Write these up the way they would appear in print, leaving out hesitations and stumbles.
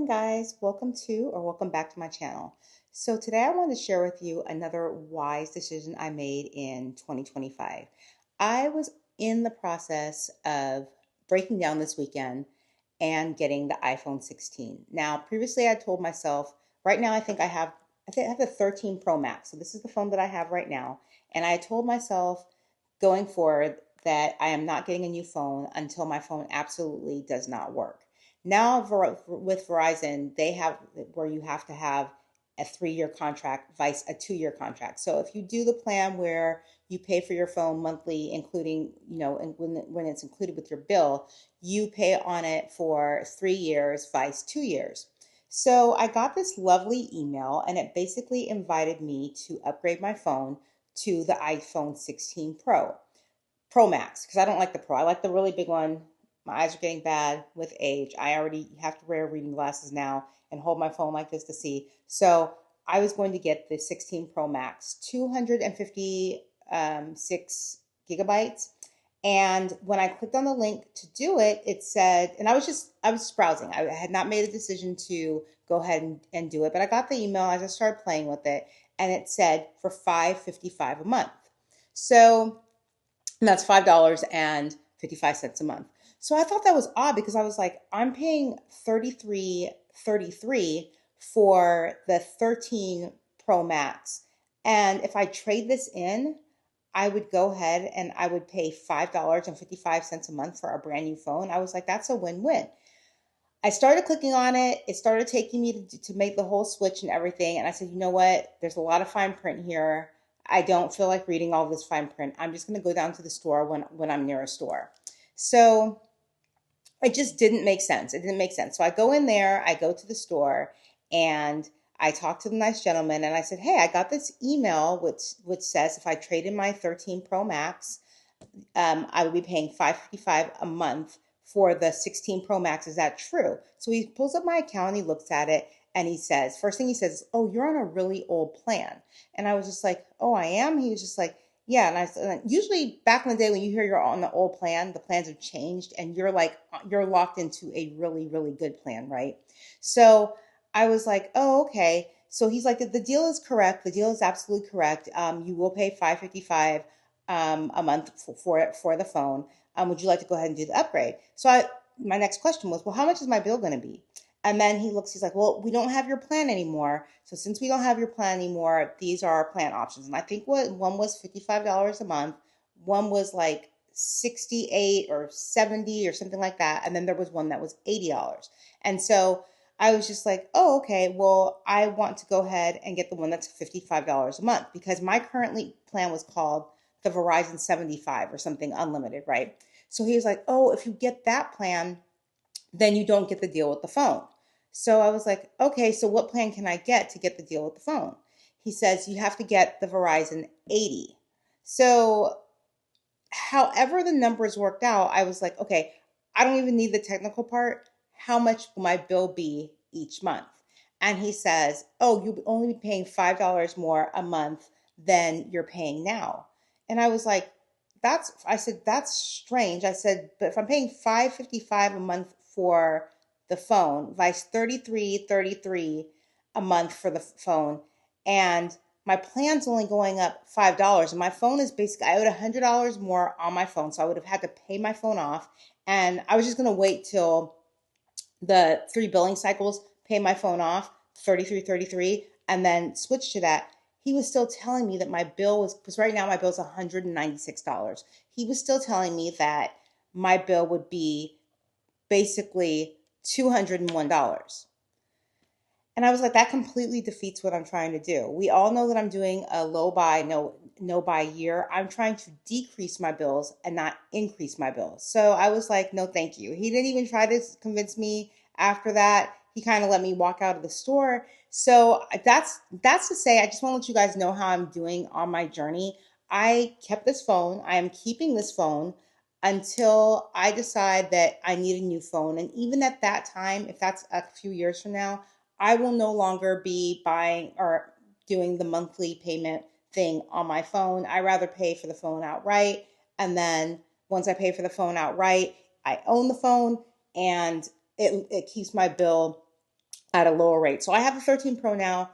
morning, guys. Welcome back to my channel. So today I want to share with you another wise decision I made in 2025. I was in the process of breaking down this weekend and getting the iPhone 16. Now, previously I told myself, right now I have the 13 Pro Max. So this is the phone that I have right now. And I told myself going forward that I am not getting a new phone until my phone absolutely does not work. Now, with Verizon, they have where you have to have a 3-year contract, vice a 2-year contract. So if you do the plan where you pay for your phone monthly, including, and when it's included with your bill, you pay on it for 3 years, vice 2 years. So I got this lovely email, and it basically invited me to upgrade my phone to the iPhone 16 Pro Max, because I don't like the Pro. I like the really big one. My eyes are getting bad with age. I already have to wear reading glasses now and hold my phone like this to see. So I was going to get the 16 Pro Max, 256 gigabytes. And when I clicked on the link to do it, it said, and I was browsing. I had not made a decision to go ahead and do it, but I got the email. I just started playing with it, and it said for $5.55 a month. So and that's $5.55 a month. So I thought that was odd because I was like, I'm paying $33.33 for the 13 Pro Max. And if I trade this in, I would go ahead and I would pay $5.55 a month for a brand new phone. I was like, that's a win-win. I started clicking on it. It started taking me to make the whole switch and everything. And I said, you know what? There's a lot of fine print here. I don't feel like reading all this fine print. I'm just going to go down to the store when I'm near a store. So it just didn't make sense. It didn't make sense. So I go in there, I go to the store, and I talk to the nice gentleman, and I said, hey, I got this email which says if I trade in my 13 Pro Max, I would be paying $5.55 a month for the 16 Pro Max. Is that true? So he pulls up my account and he looks at it and he says, first thing he says, oh, you're on a really old plan. And I was just like, oh, I am? He was just like, yeah. And I said, usually back in the day when you hear you're on the old plan, the plans have changed and you're locked into a really, really good plan, right? So I was like, oh, okay. So he's like, the deal is correct. The deal is absolutely correct. You will pay $5.55 a month for the phone. Would you like to go ahead and do the upgrade? So my next question was, well, how much is my bill going to be? And then he's like, well, we don't have your plan anymore. So since we don't have your plan anymore, these are our plan options. And I think one was $55 a month. One was like 68 or 70 or something like that. And then there was one that was $80. And so I was just like, oh, okay, well, I want to go ahead and get the one that's $55 a month because my currently plan was called the Verizon 75 or something unlimited, right? So he was like, oh, if you get that plan, then you don't get the deal with the phone. So I was like, okay, so what plan can I get to get the deal with the phone? He says, you have to get the Verizon 80. So however the numbers worked out, I was like, okay, I don't even need the technical part. How much will my bill be each month? And he says, oh, you'll only be paying $5 more a month than you're paying now. And I was like, I said, that's strange. I said, but if I'm paying $5.55 a month for the phone, vice $33.33 a month for the phone, and my plan's only going up $5, and my phone is basically, I owed $100 more on my phone, so I would have had to pay my phone off, and I was just going to wait till the 3 billing cycles, pay my phone off, 33.33, and then switch to that. He was still telling me that my bill was, because right now my bill is $196. He was still telling me that my bill would be basically $201. And I was like, that completely defeats what I'm trying to do. We all know that I'm doing a low buy, no buy year. I'm trying to decrease my bills and not increase my bills. So I was like, no, thank you. He didn't even try to convince me after that. He kind of let me walk out of the store. So that's to say, I just want to let you guys know how I'm doing on my journey. I kept this phone. I am keeping this phone until I decide that I need a new phone. And even at that time, if that's a few years from now, I will no longer be buying or doing the monthly payment thing on my phone. I rather pay for the phone outright. And then once I pay for the phone outright, I own the phone and it keeps my bill at a lower rate. So I have a 13 Pro now,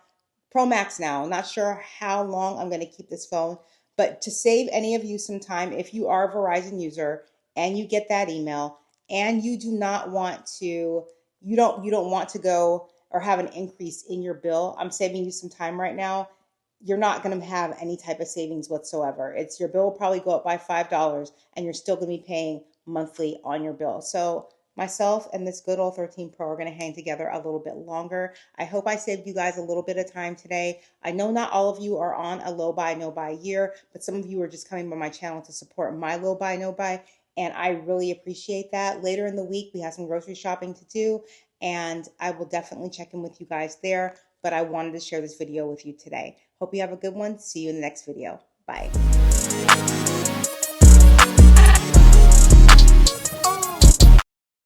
Pro Max now. I'm not sure how long I'm going to keep this phone, but to save any of you some time, if you are a Verizon user and you get that email and you do not want to, you don't want to go or have an increase in your bill, I'm saving you some time right now. You're not going to have any type of savings whatsoever. It's your bill will probably go up by $5 and you're still going to be paying monthly on your bill. So myself and this good old 13 Pro are going to hang together a little bit longer. I hope I saved you guys a little bit of time today. I know not all of you are on a low buy, no buy year, but some of you are just coming by my channel to support my low buy, no buy. And I really appreciate that. Later in the week, we have some grocery shopping to do, and I will definitely check in with you guys there. But I wanted to share this video with you today. Hope you have a good one. See you in the next video. Bye.